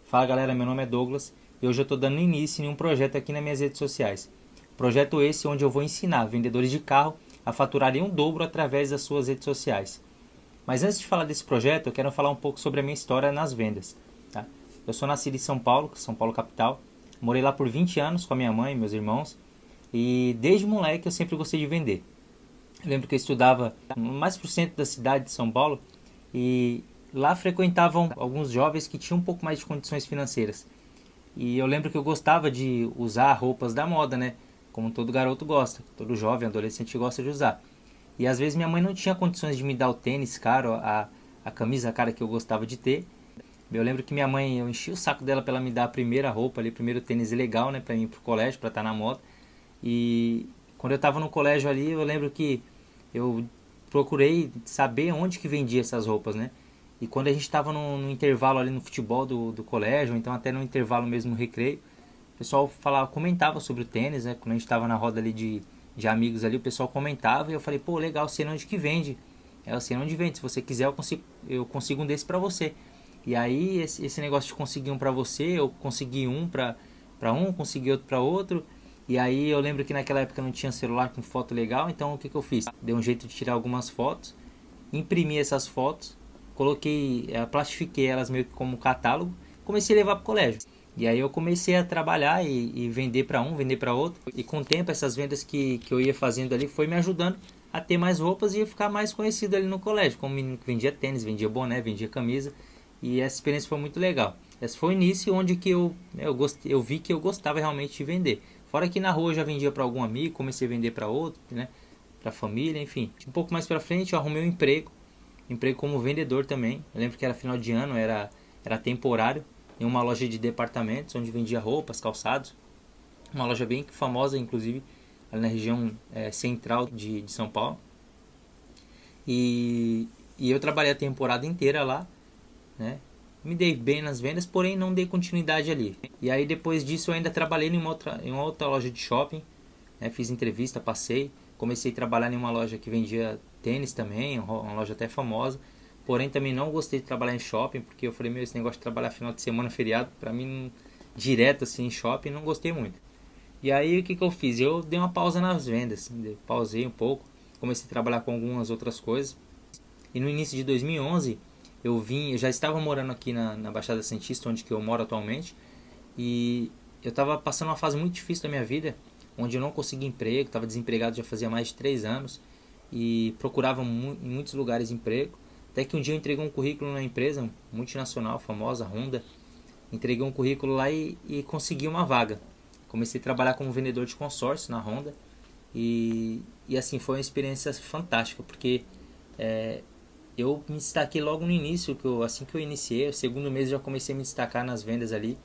Fala galera, meu nome é Douglas e hoje eu estou dando início em um projeto aqui nas minhas redes sociais. Projeto esse onde eu vou ensinar vendedores de carro a faturarem um dobro através das suas redes sociais. Mas antes de falar desse projeto, eu quero falar um pouco sobre a minha história nas vendas. Tá? Eu sou nascido em São Paulo capital, morei lá por 20 anos com a minha mãe e meus irmãos e desde moleque eu sempre gostei de vender. Eu lembro que eu estudava mais pro centro da cidade de São Paulo e lá frequentavam alguns jovens que tinham um pouco mais de condições financeiras. E eu lembro que eu gostava de usar roupas da moda, né? Como todo garoto gosta, todo jovem, adolescente gosta de usar. E às vezes minha mãe não tinha condições de me dar o tênis caro, a camisa cara que eu gostava de ter. Eu lembro que minha mãe, eu enchi o saco dela para ela me dar a primeira roupa ali, primeiro tênis legal, né? Pra ir pro colégio, pra estar na moda. E quando eu tava no colégio ali, eu lembro que eu procurei saber onde que vendia essas roupas, né? E quando a gente estava no intervalo ali no futebol do colégio, ou então até no intervalo mesmo no recreio, o pessoal falava, comentava sobre o tênis, né? Quando a gente estava na roda ali de amigos ali, o pessoal comentava e eu falei, pô, legal, sei onde que vende. Eu sei onde vende, se você quiser eu consigo um desse pra você. E aí esse negócio de conseguir um pra você, eu consegui um pra um, consegui outro pra outro. E aí eu lembro que naquela época não tinha celular com foto legal, então o que eu fiz? Dei um jeito de tirar algumas fotos, imprimi essas fotos, coloquei, plastifiquei elas meio que como catálogo, comecei a levar para o colégio. E aí eu comecei a trabalhar e vender para um, vender para outro. E com o tempo essas vendas que eu ia fazendo ali foi me ajudando a ter mais roupas e a ficar mais conhecido ali no colégio. Como menino que vendia tênis, vendia boné, vendia camisa. E essa experiência foi muito legal. Esse foi o início onde que eu vi que eu gostava realmente de vender. Fora que na rua eu já vendia para algum amigo, comecei a vender para outro, né? Para família, enfim. Um pouco mais para frente eu arrumei um emprego como vendedor também. Eu lembro que era final de ano, era temporário, em uma loja de departamentos onde vendia roupas, calçados. Uma loja bem famosa, inclusive, ali na região central de São Paulo. E eu trabalhei a temporada inteira lá, né? Me dei bem nas vendas, porém não dei continuidade ali. E aí depois disso eu ainda trabalhei em uma outra loja de shopping, né? Fiz entrevista, passei, comecei a trabalhar em uma loja que vendia tênis também, uma loja até famosa. Porém também não gostei de trabalhar em shopping, porque eu falei, meu, esse negócio de trabalhar final de semana, feriado, pra mim, direto assim em shopping, não gostei muito. E aí o que eu fiz? Eu dei uma pausa nas vendas, pausei um pouco, comecei a trabalhar com algumas outras coisas. E no início de 2011 eu já estava morando aqui na Baixada Santista, onde que eu moro atualmente, e eu estava passando uma fase muito difícil da minha vida, onde eu não conseguia emprego, estava desempregado já fazia mais de 3 anos e procurava em muitos lugares emprego. Até que um dia eu entreguei um currículo na empresa multinacional famosa, Honda. Entreguei um currículo lá e consegui uma vaga. Comecei a trabalhar como vendedor de consórcio na Honda e assim foi uma experiência fantástica, porque é, eu me destaquei logo no início, assim que eu iniciei, o segundo mês eu já comecei a me destacar nas vendas ali,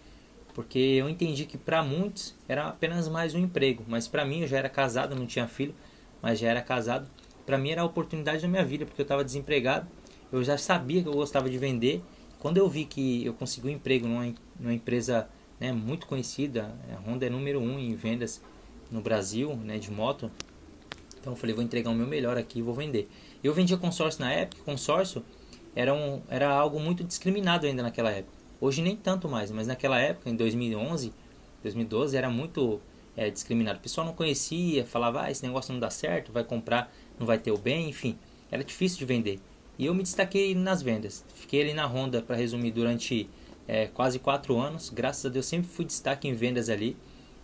porque eu entendi que para muitos era apenas mais um emprego, mas para mim eu já era casado, não tinha filho, mas já era casado. Para mim era a oportunidade da minha vida, porque eu estava desempregado, eu já sabia que eu gostava de vender. Quando eu vi que eu consegui um emprego numa empresa, né, muito conhecida, a Honda é número um em vendas no Brasil, né, de moto, então eu falei, vou entregar o meu melhor aqui e vou vender. Eu vendia consórcio na época, consórcio era algo muito discriminado ainda naquela época. Hoje nem tanto mais, mas naquela época, em 2011, 2012, era muito discriminado. O pessoal não conhecia, falava, esse negócio não dá certo, vai comprar, não vai ter o bem, enfim. Era difícil de vender. E eu me destaquei nas vendas. Fiquei ali na Honda, para resumir, durante quase 4 anos. Graças a Deus sempre fui destaque em vendas ali,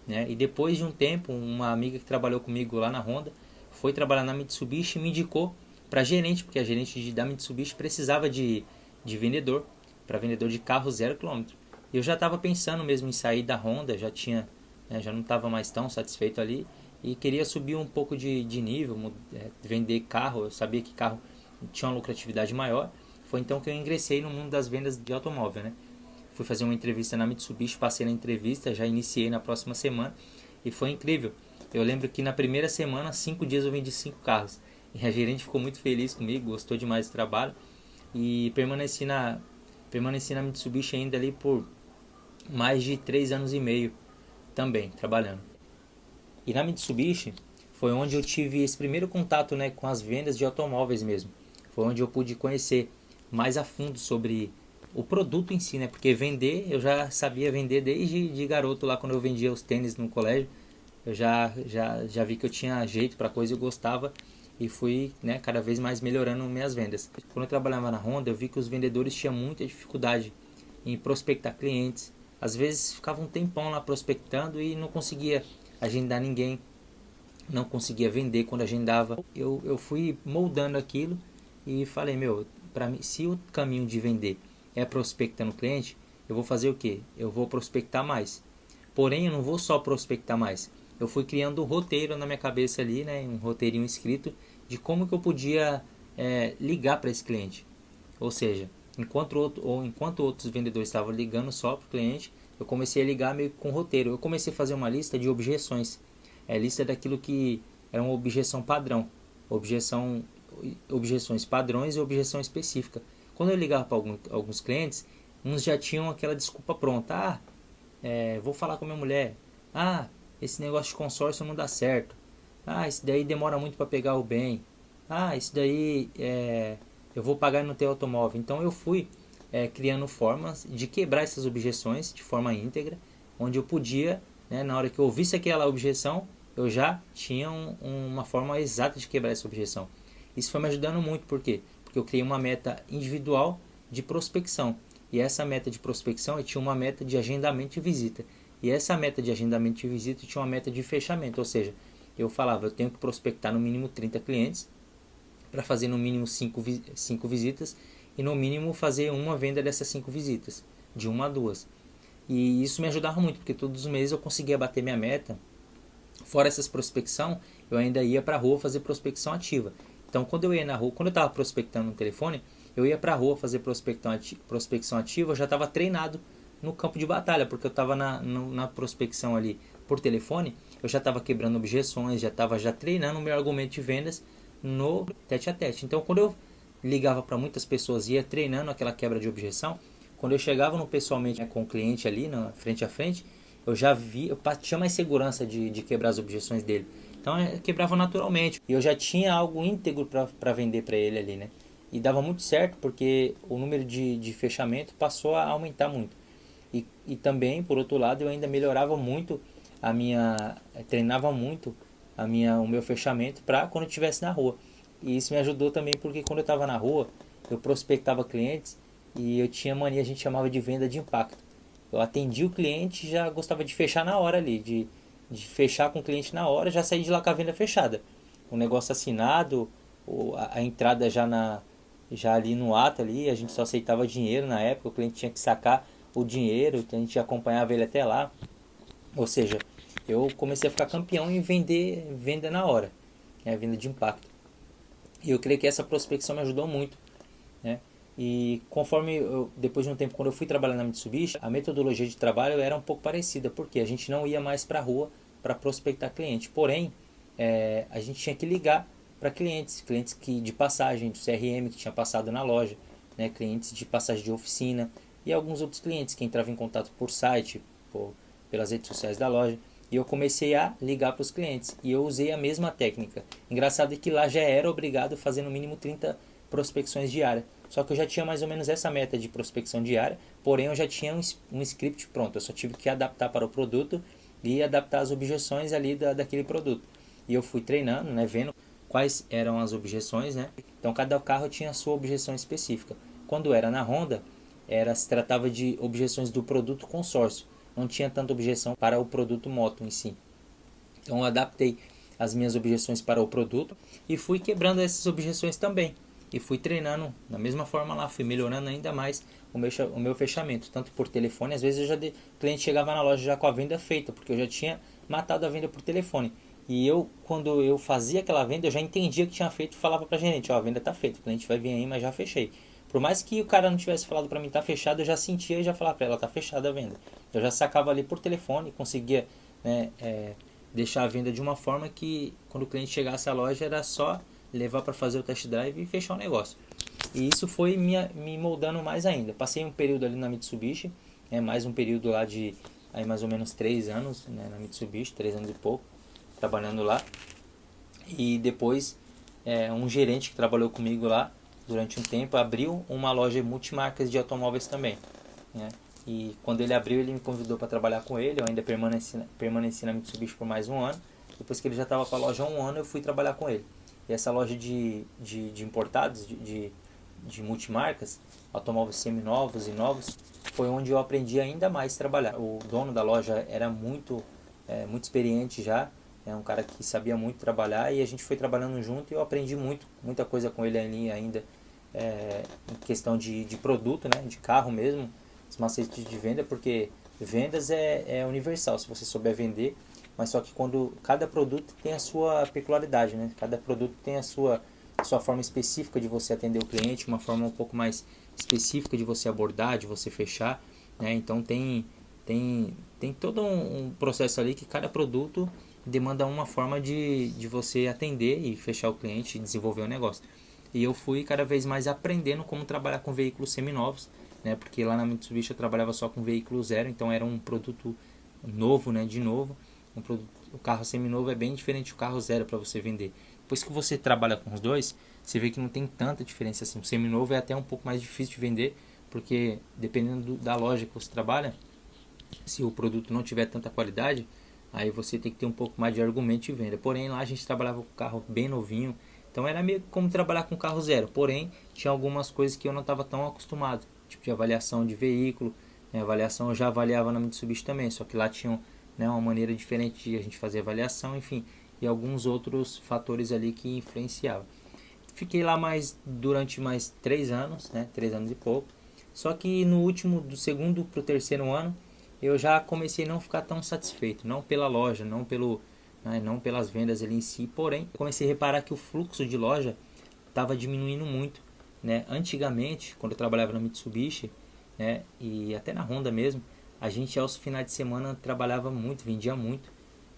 né? E depois de um tempo, uma amiga que trabalhou comigo lá na Honda foi trabalhar na Mitsubishi e me indicou para gerente, porque a gerente da Mitsubishi precisava de vendedor, para vendedor de carro 0 km. Eu já estava pensando mesmo em sair da Honda, já tinha, né, já não estava mais tão satisfeito ali e queria subir um pouco de nível, vender carro. Eu sabia que carro tinha uma lucratividade maior. Foi então que eu ingressei no mundo das vendas de automóvel, né? Fui fazer uma entrevista na Mitsubishi, passei na entrevista, já iniciei na próxima semana e foi incrível. Eu lembro que na primeira semana, 5 dias eu vendi 5 carros. E a gerente ficou muito feliz comigo, gostou demais do trabalho. E permaneci na Mitsubishi ainda ali por mais de 3 anos e meio também, trabalhando. E na Mitsubishi foi onde eu tive esse primeiro contato, né, com as vendas de automóveis mesmo. Foi onde eu pude conhecer mais a fundo sobre o produto em si, né? Porque vender, eu já sabia vender desde de garoto lá, quando eu vendia os tênis no colégio. Eu já vi que eu tinha jeito para coisa, eu gostava e fui, né, cada vez mais melhorando minhas vendas. Quando eu trabalhava na Honda, eu vi que os vendedores tinham muita dificuldade em prospectar clientes. Às vezes ficava um tempão lá prospectando e não conseguia agendar ninguém, não conseguia vender quando agendava. Eu fui moldando aquilo e falei, meu, para mim, se o caminho de vender é prospectando cliente, eu vou fazer o quê? Eu vou prospectar mais. Porém, eu não vou só prospectar mais. Eu fui criando um roteiro na minha cabeça ali, né, um roteirinho escrito de como que eu podia ligar para esse cliente. Ou seja, enquanto outros vendedores estavam ligando só para o cliente, eu comecei a ligar meio com roteiro. Eu comecei a fazer uma lista de objeções. Lista daquilo que era uma objeção padrão. Objeções padrões e objeção específica. Quando eu ligava para alguns clientes, uns já tinham aquela desculpa pronta. Vou falar com a minha mulher. Esse negócio de consórcio não dá certo. Esse daí demora muito para pegar o bem. Isso daí eu vou pagar no teu automóvel. Então eu fui criando formas de quebrar essas objeções de forma íntegra, onde eu podia, né, na hora que eu ouvisse aquela objeção, eu já tinha uma forma exata de quebrar essa objeção. Isso foi me ajudando muito, por quê? Porque eu criei uma meta individual de prospecção. E essa meta de prospecção eu tinha uma meta de agendamento de visita. E essa meta de agendamento de visita tinha uma meta de fechamento, ou seja, eu falava, eu tenho que prospectar no mínimo 30 clientes para fazer no mínimo 5 visitas e no mínimo fazer uma venda dessas 5 visitas, de 1 a 2. E isso me ajudava muito, porque todos os meses eu conseguia bater minha meta. Fora essas prospecção, eu ainda ia para a rua fazer prospecção ativa. Então, quando eu ia na rua, quando eu estava prospectando no telefone, eu ia para a rua fazer prospecção ativa, eu já estava treinado no campo de batalha, porque eu estava na prospecção ali por telefone, eu já estava quebrando objeções, já estava treinando o meu argumento de vendas no tete a tete. Então, quando eu ligava para muitas pessoas e ia treinando aquela quebra de objeção, quando eu chegava no pessoalmente, né, com o cliente ali, frente a frente, eu já vi, eu tinha mais segurança de quebrar as objeções dele. Então quebrava naturalmente. E eu já tinha algo íntegro para vender para ele ali, né? E dava muito certo porque o número de fechamento passou a aumentar muito. E também, por outro lado, eu ainda melhorava muito treinava muito o meu fechamento para quando eu estivesse na rua. E isso me ajudou também porque quando eu estava na rua, eu prospectava clientes e eu tinha mania, a gente chamava de venda de impacto. Eu atendia o cliente e já gostava de fechar na hora ali, de fechar com o cliente na hora, já sair de lá com a venda fechada. O negócio assinado, a entrada já ali no ato ali, a gente só aceitava dinheiro na época, o cliente tinha que sacar o dinheiro, a gente acompanhava ele até lá. Ou seja, eu comecei a ficar campeão em venda na hora, né, venda de impacto. E eu creio que essa prospecção me ajudou muito, né? E depois de um tempo, quando eu fui trabalhar na Mitsubishi, a metodologia de trabalho era um pouco parecida, porque a gente não ia mais para a rua para prospectar cliente. Porém, a gente tinha que ligar para clientes de passagem, do CRM que tinha passado na loja, né, clientes de passagem de oficina e alguns outros clientes que entravam em contato por site, pelas redes sociais da loja. E eu comecei a ligar para os clientes e eu usei a mesma técnica. Engraçado é que lá já era obrigado a fazer no mínimo 30 prospecções diárias. Só que eu já tinha mais ou menos essa meta de prospecção diária, porém eu já tinha um script pronto. Eu só tive que adaptar para o produto e adaptar as objeções ali daquele produto. E eu fui treinando, né, vendo quais eram as objeções, né? Então cada carro tinha a sua objeção específica. Quando era na Honda, se tratava de objeções do produto consórcio. Não tinha tanta objeção para o produto moto em si. Então eu adaptei as minhas objeções para o produto e fui quebrando essas objeções também. E fui treinando da mesma forma lá, fui melhorando ainda mais o meu fechamento, tanto por telefone. Às vezes o cliente chegava na loja já com a venda feita, porque eu já tinha matado a venda por telefone. E quando eu fazia aquela venda, eu já entendia que tinha feito e falava para a gerente, a venda está feita, o cliente vai vir aí, mas já fechei. Por mais que o cara não tivesse falado para mim tá fechado, eu já sentia e já falava para ela, tá fechada a venda. Eu já sacava ali por telefone, conseguia, né, deixar a venda de uma forma que quando o cliente chegasse à loja era só levar para fazer o test drive e fechar o negócio. E isso foi me moldando mais ainda. Passei um período ali na Mitsubishi, mais um período lá de aí mais ou menos 3 anos, né, na Mitsubishi, 3 anos e pouco, trabalhando lá. E depois um gerente que trabalhou comigo lá, durante um tempo, abriu uma loja multimarcas de automóveis também, né? E quando ele abriu, ele me convidou para trabalhar com ele. Eu ainda permaneci na Mitsubishi por mais um ano. Depois que ele já estava com a loja há um ano, eu fui trabalhar com ele. E essa loja de importados, de multimarcas, automóveis seminovos e novos, foi onde eu aprendi ainda mais a trabalhar. O dono da loja era muito experiente já, é um cara que sabia muito trabalhar, e a gente foi trabalhando junto e eu aprendi muita coisa com ele ali ainda, em questão de produto, né, de carro mesmo, os macetes de venda, porque vendas é universal se você souber vender, mas só que quando cada produto tem a sua peculiaridade, né, cada produto tem a sua forma específica de você atender o cliente, uma forma um pouco mais específica de você abordar, de você fechar, né, então tem todo um processo ali que cada produto demanda uma forma de você atender e fechar o cliente e desenvolver o negócio. E eu fui cada vez mais aprendendo como trabalhar com veículos seminovos, né? Porque lá na Mitsubishi eu trabalhava só com veículo zero, então era um produto novo, né? De novo, o carro seminovo é bem diferente do carro zero para você vender. Depois que você trabalha com os dois, você vê que não tem tanta diferença assim. O seminovo é até um pouco mais difícil de vender, porque dependendo da loja que você trabalha, se o produto não tiver tanta qualidade, aí você tem que ter um pouco mais de argumento de venda. Porém, lá a gente trabalhava com carro bem novinho, então era meio como trabalhar com carro zero. Porém, tinha algumas coisas que eu não estava tão acostumado, tipo de avaliação de veículo, né? Avaliação eu já avaliava na Mitsubishi também, só que lá tinha, né, uma maneira diferente de a gente fazer avaliação, enfim, e alguns outros fatores ali que influenciavam. Fiquei lá durante mais 3 anos, né, 3 anos e pouco. Só que no último, do segundo para o terceiro ano, eu já comecei a não ficar tão satisfeito, não pela loja, não pelas vendas ali em si, porém comecei a reparar que o fluxo de loja estava diminuindo muito, né? Antigamente, quando eu trabalhava na Mitsubishi, né, e até na Honda mesmo, a gente aos finais de semana trabalhava muito, vendia muito,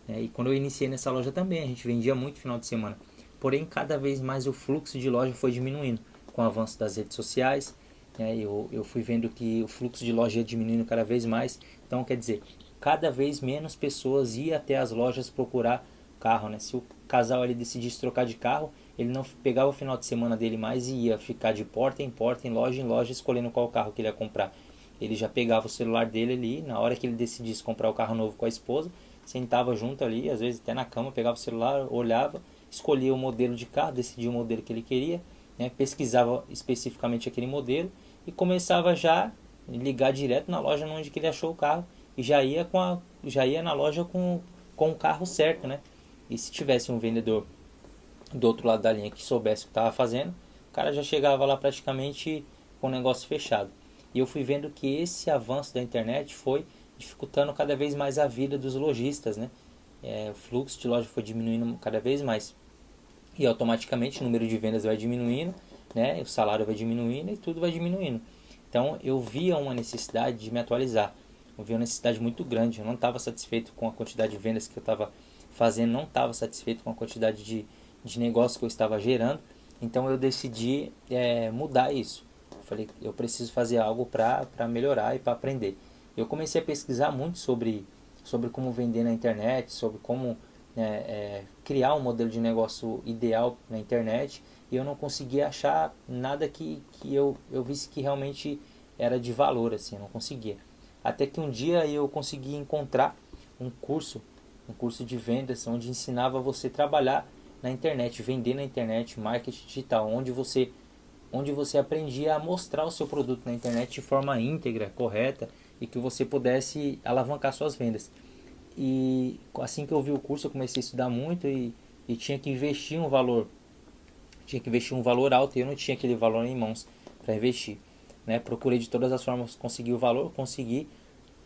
né? E quando eu iniciei nessa loja também, a gente vendia muito final de semana. Porém, cada vez mais o fluxo de loja foi diminuindo com o avanço das redes sociais, né? Eu fui vendo que o fluxo de loja ia diminuindo cada vez mais. Então, quer dizer, cada vez menos pessoas iam até as lojas procurar carro, né? Se o casal ali decidisse trocar de carro, ele não pegava o final de semana dele mais e ia ficar de porta em loja, escolhendo qual carro que ele ia comprar. Ele já pegava o celular dele ali, na hora que ele decidisse comprar o carro novo com a esposa, sentava junto ali, às vezes até na cama, pegava o celular, olhava, escolhia o modelo de carro, decidia o modelo que ele queria, né, pesquisava especificamente aquele modelo e começava já a ligar direto na loja onde que ele achou o carro e já ia na loja com o carro certo, né? E se tivesse um vendedor do outro lado da linha que soubesse o que estava fazendo, o cara já chegava lá praticamente com o negócio fechado. E eu fui vendo que esse avanço da internet foi dificultando cada vez mais a vida dos lojistas, né? O fluxo de loja foi diminuindo cada vez mais. E automaticamente o número de vendas vai diminuindo, né? O salário vai diminuindo e tudo vai diminuindo. Então eu via uma necessidade de me atualizar. Eu via uma necessidade muito grande. Eu não estava satisfeito com a quantidade de vendas que eu estava fazendo, não estava satisfeito com a quantidade de negócio que eu estava gerando. Então eu decidi mudar isso. Eu falei, eu preciso fazer algo para melhorar e para aprender. Eu comecei a pesquisar muito sobre como vender na internet, sobre como criar um modelo de negócio ideal na internet, e eu não conseguia achar nada que eu visse que realmente era de valor, assim, eu não conseguia. Até que um dia eu consegui encontrar um curso de vendas onde ensinava você a trabalhar na internet, vender na internet, marketing digital, onde você aprendia a mostrar o seu produto na internet de forma íntegra, correta, e que você pudesse alavancar suas vendas. E assim que eu vi o curso, eu comecei a estudar muito e tinha que investir um valor alto, e eu não tinha aquele valor em mãos para investir, né? Procurei de todas as formas conseguir o valor, consegui,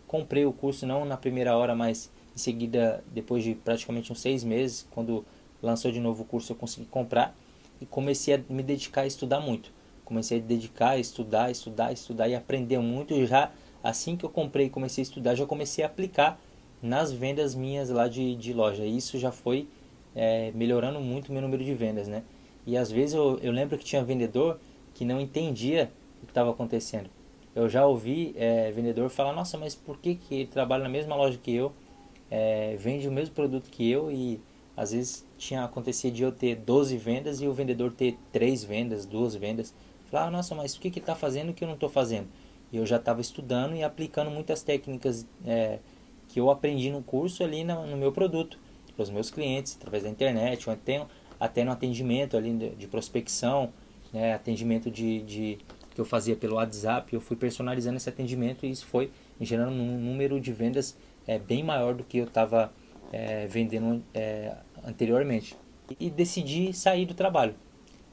comprei o curso não na primeira hora, mas em seguida, depois de praticamente uns 6 meses, quando lançou de novo o curso, eu consegui comprar e comecei a me dedicar a estudar muito. Comecei a dedicar a estudar e aprender muito. E já assim que eu comprei e comecei a estudar, já comecei a aplicar nas vendas minhas lá de loja. E isso já foi melhorando muito o meu número de vendas, né? E às vezes eu lembro que tinha vendedor que não entendia o que estava acontecendo. Eu já ouvi vendedor falar, nossa, mas por que ele trabalha na mesma loja que eu, vende o mesmo produto que eu, e às vezes acontecia de eu ter 12 vendas e o vendedor ter 3 vendas, 2 vendas, Falava, nossa, mas o que ele está fazendo que eu não estou fazendo? E eu já estava estudando e aplicando muitas técnicas que eu aprendi no curso ali no meu produto, para os meus clientes, através da internet, ou até no atendimento ali de prospecção, né, atendimento que eu fazia pelo WhatsApp. Eu fui personalizando esse atendimento e isso foi gerando um número de vendas bem maior do que eu estava vendendo anteriormente. E decidi sair do trabalho.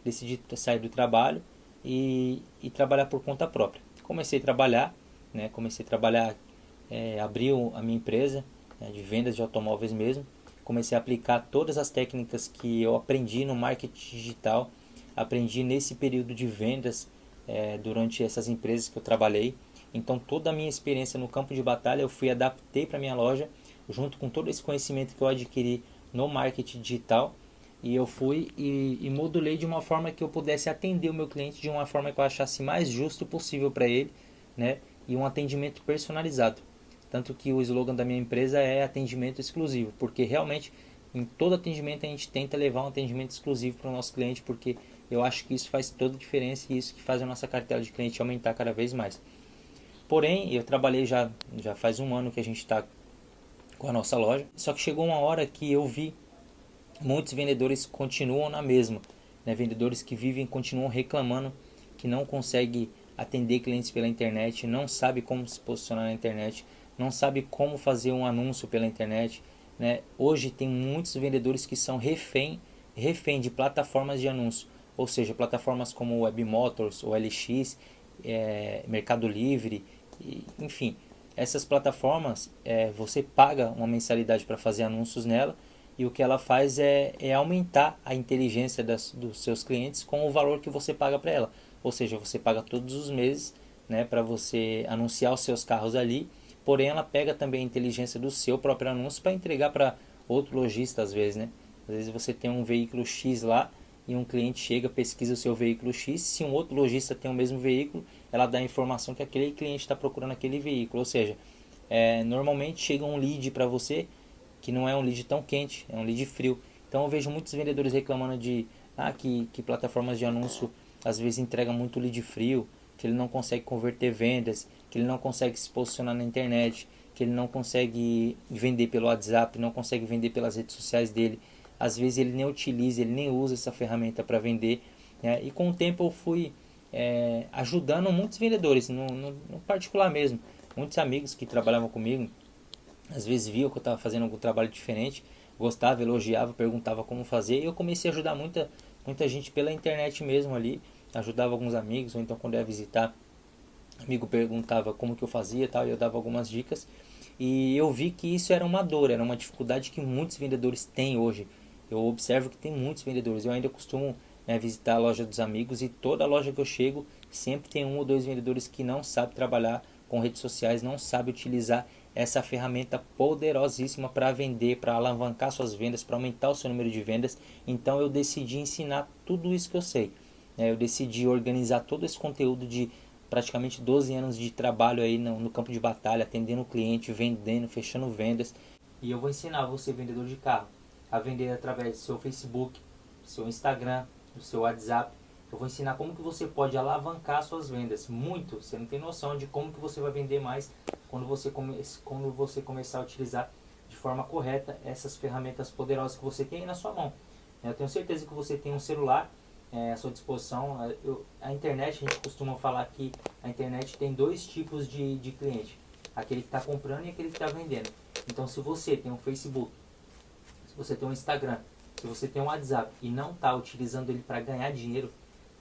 Decidi sair do trabalho e trabalhar por conta própria. Comecei a trabalhar, né? Abri a minha empresa, né, de vendas de automóveis mesmo. Comecei a aplicar todas as técnicas que eu aprendi no marketing digital, aprendi nesse período de vendas durante essas empresas que eu trabalhei. Então toda a minha experiência no campo de batalha eu adaptei para minha loja, junto com todo esse conhecimento que eu adquiri no marketing digital, e eu fui e modulei de uma forma que eu pudesse atender o meu cliente de uma forma que eu achasse mais justo possível para ele, né? E um atendimento personalizado. Tanto que o slogan da minha empresa é atendimento exclusivo, porque realmente em todo atendimento a gente tenta levar um atendimento exclusivo para o nosso cliente, porque eu acho que isso faz toda a diferença e isso que faz a nossa cartela de cliente aumentar cada vez mais. Porém, eu trabalhei já faz um ano que a gente está com a nossa loja, só que chegou uma hora que eu vi muitos vendedores continuam na mesma, né? Vendedores que vivem continuam reclamando que não consegue atender clientes pela internet, não sabe como se posicionar na internet, não sabe como fazer um anúncio pela internet, né? Hoje tem muitos vendedores que são refém de plataformas de anúncio, ou seja, plataformas como Webmotors, OLX, Mercado Livre, enfim, essas plataformas você paga uma mensalidade para fazer anúncios nela, e o que ela faz é aumentar a inteligência dos seus clientes com o valor que você paga para ela. Ou seja, você paga todos os meses, né, para você anunciar os seus carros ali, porém ela pega também a inteligência do seu próprio anúncio para entregar para outro lojista às vezes, né? Às vezes você tem um veículo X lá e um cliente chega, pesquisa o seu veículo X, se um outro lojista tem o mesmo veículo, ela dá a informação que aquele cliente está procurando aquele veículo. Ou seja, normalmente chega um lead para você que não é um lead tão quente, é um lead frio. Então eu vejo muitos vendedores reclamando que plataformas de anúncio às vezes entregam muito lead frio, que ele não consegue converter vendas, que ele não consegue se posicionar na internet, que ele não consegue vender pelo WhatsApp, não consegue vender pelas redes sociais dele. Às vezes ele nem utiliza, ele nem usa essa ferramenta para vender, né? E com o tempo eu fui ajudando muitos vendedores, no particular mesmo. Muitos amigos que trabalhavam comigo às vezes viam que eu estava fazendo algum trabalho diferente, gostava, elogiava, perguntava como fazer, e eu comecei a ajudar muita gente pela internet mesmo ali. Ajudava alguns amigos, ou então quando eu ia visitar, amigo perguntava como que eu fazia, tal, e eu dava algumas dicas. E eu vi que isso era uma dor, era uma dificuldade que muitos vendedores têm hoje. Eu observo que tem muitos vendedores. Eu ainda costumo visitar a loja dos amigos, e toda loja que eu chego sempre tem um ou dois vendedores que não sabem trabalhar com redes sociais, não sabem utilizar essa ferramenta poderosíssima para vender, para alavancar suas vendas, para aumentar o seu número de vendas. Então eu decidi ensinar tudo isso que eu sei. Eu decidi organizar todo esse conteúdo de praticamente 12 anos de trabalho aí no campo de batalha, atendendo o cliente, vendendo, fechando vendas. E eu vou ensinar você, vendedor de carro, a vender através do seu Facebook, do seu Instagram, do seu WhatsApp. Eu vou ensinar como que você pode alavancar suas vendas. Muito, você não tem noção de como que você vai vender mais quando você começar a utilizar de forma correta essas ferramentas poderosas que você tem aí na sua mão. Eu tenho certeza que você tem um celular à sua disposição. A internet, a gente costuma falar que a internet tem dois tipos de cliente: aquele que está comprando e aquele que está vendendo. Então, se você tem um Facebook, se você tem um Instagram, se você tem um WhatsApp e não está utilizando ele para ganhar dinheiro,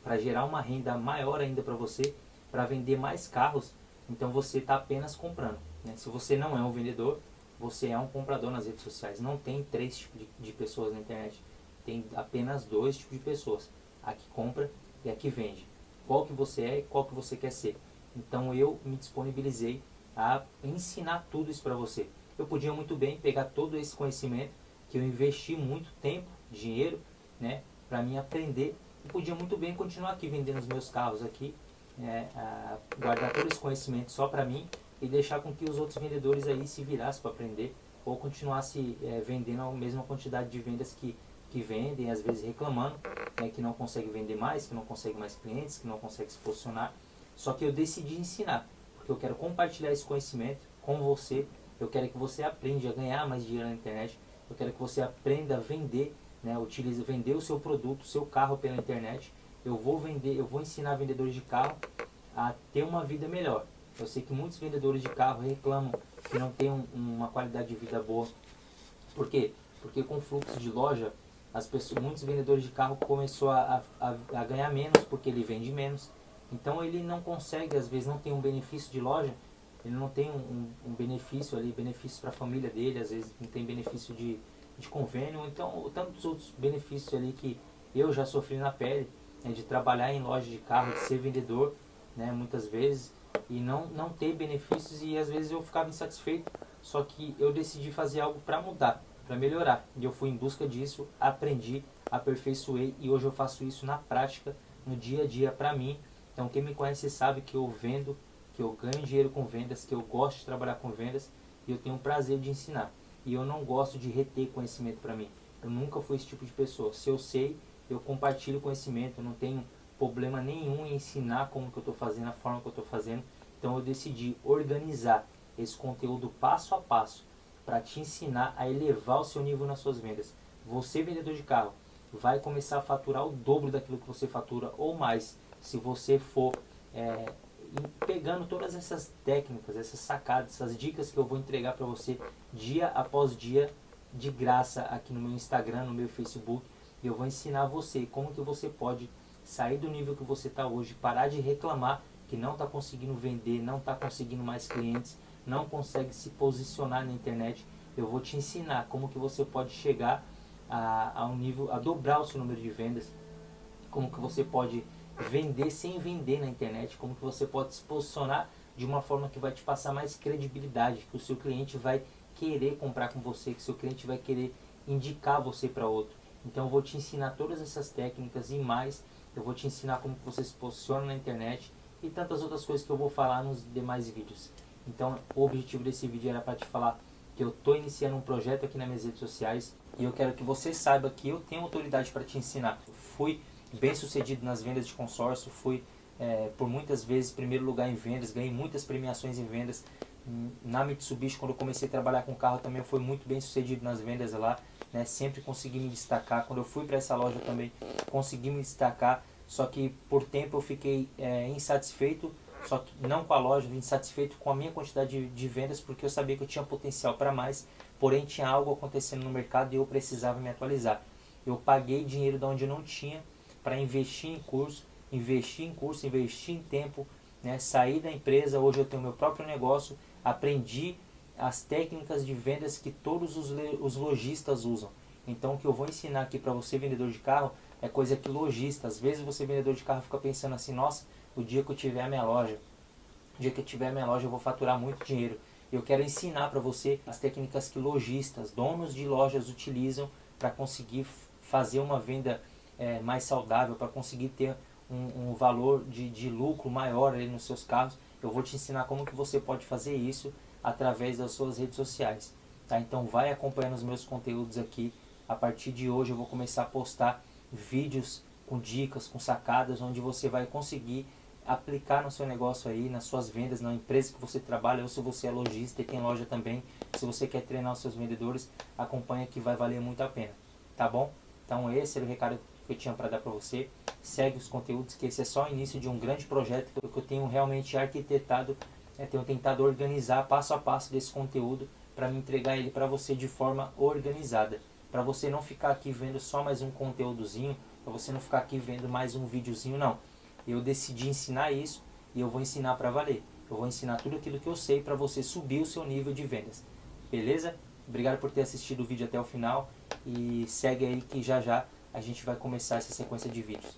para gerar uma renda maior ainda para você, para vender mais carros, então você está apenas comprando, né? Se você não é um vendedor, você é um comprador nas redes sociais. Não tem três tipos de pessoas na internet, tem apenas dois tipos de pessoas: a que compra e a que vende. Qual que você é e qual que você quer ser. Então eu me disponibilizei a ensinar tudo isso para você. Eu podia muito bem pegar todo esse conhecimento que eu investi muito tempo, dinheiro, né, para mim aprender, e podia muito bem continuar aqui vendendo os meus carros aqui, guardar todo esse conhecimento só para mim e deixar com que os outros vendedores aí se virassem para aprender, ou continuasse vendendo a mesma quantidade de vendas que vendem, às vezes reclamando, né, que não consegue vender mais, que não consegue mais clientes, que não consegue se posicionar. Só que eu decidi ensinar, porque eu quero compartilhar esse conhecimento com você. Eu quero que você aprenda a ganhar mais dinheiro na internet. Eu quero que você aprenda a vender, né, vender o seu produto, o seu carro pela internet. Eu vou ensinar vendedores de carro a ter uma vida melhor. Eu sei que muitos vendedores de carro reclamam que não tem uma qualidade de vida boa. Por quê? Porque com o fluxo de loja, muitos vendedores de carro começou a ganhar menos porque ele vende menos. Então ele não consegue, às vezes não tem um benefício de loja, ele não tem um benefício ali, benefícios para a família dele, às vezes não tem benefício de convênio, então tantos outros benefícios ali que eu já sofri na pele, né, de trabalhar em loja de carro, de ser vendedor, né, muitas vezes, e não ter benefícios, e às vezes eu ficava insatisfeito. Só que eu decidi fazer algo para mudar, para melhorar, e eu fui em busca disso, aprendi, aperfeiçoei, e hoje eu faço isso na prática, no dia a dia para mim. Então quem me conhece sabe que eu vendo, que eu ganho dinheiro com vendas, que eu gosto de trabalhar com vendas, e eu tenho o prazer de ensinar. E eu não gosto de reter conhecimento para mim. Eu nunca fui esse tipo de pessoa. Se eu sei, eu compartilho conhecimento, eu não tenho problema nenhum em ensinar como que eu estou fazendo, a forma que eu estou fazendo. Então eu decidi organizar esse conteúdo passo a passo para te ensinar a elevar o seu nível nas suas vendas. Você, vendedor de carro, vai começar a faturar o dobro daquilo que você fatura ou mais, se você for pegando todas essas técnicas, essas sacadas, essas dicas que eu vou entregar para você dia após dia, de graça, aqui no meu Instagram, no meu Facebook. E eu vou ensinar você como que você pode sair do nível que você está hoje, parar de reclamar que não está conseguindo vender, não está conseguindo mais clientes, não consegue se posicionar na internet. Eu vou te ensinar como que você pode chegar a um nível, a dobrar o seu número de vendas, como que você pode vender sem vender na internet, como que você pode se posicionar de uma forma que vai te passar mais credibilidade, que o seu cliente vai querer comprar com você, que o seu cliente vai querer indicar você para outro. Então eu vou te ensinar todas essas técnicas e mais. Eu vou te ensinar como que você se posiciona na internet e tantas outras coisas que eu vou falar nos demais vídeos. Então o objetivo desse vídeo era para te falar que eu estou iniciando um projeto aqui nas minhas redes sociais e eu quero que você saiba que eu tenho autoridade para te ensinar. Eu fui bem sucedido nas vendas de consórcio, fui por muitas vezes primeiro lugar em vendas, ganhei muitas premiações em vendas. Na Mitsubishi, quando eu comecei a trabalhar com carro, também foi muito bem sucedido nas vendas lá, né? Sempre consegui me destacar. Quando eu fui para essa loja também consegui me destacar, só que por tempo eu fiquei insatisfeito, só que não com a loja, insatisfeito com a minha quantidade de vendas, porque eu sabia que eu tinha potencial para mais, porém tinha algo acontecendo no mercado e eu precisava me atualizar. Eu paguei dinheiro de onde eu não tinha para investir em curso, investir em tempo, né? Sair da empresa, hoje eu tenho meu próprio negócio, aprendi as técnicas de vendas que todos os lojistas usam. Então o que eu vou ensinar aqui para você, vendedor de carro, é coisa que lojista, às vezes você, vendedor de carro, fica pensando assim: nossa, o dia que eu tiver a minha loja, eu vou faturar muito dinheiro. Eu quero ensinar para você as técnicas que lojistas, donos de lojas utilizam para conseguir fazer uma venda mais saudável, para conseguir ter um valor de lucro maior ali nos seus carros. Eu vou te ensinar como que você pode fazer isso através das suas redes sociais, tá? Então vai acompanhando os meus conteúdos aqui. A partir de hoje eu vou começar a postar vídeos com dicas, com sacadas, onde você vai conseguir aplicar no seu negócio aí, nas suas vendas, na empresa que você trabalha, ou se você é lojista e tem loja também, se você quer treinar os seus vendedores, acompanha que vai valer muito a pena, tá bom? Então esse era o recado que eu tinha para dar para você. Segue os conteúdos, que esse é só o início de um grande projeto que eu tenho realmente arquitetado, tenho tentado organizar passo a passo desse conteúdo para me entregar ele para você de forma organizada, para você não ficar aqui vendo só mais um conteúdozinho, para você não ficar aqui vendo mais um videozinho, não. Eu decidi ensinar isso e eu vou ensinar para valer. Eu vou ensinar tudo aquilo que eu sei para você subir o seu nível de vendas. Beleza? Obrigado por ter assistido o vídeo até o final e segue aí que já já a gente vai começar essa sequência de vídeos.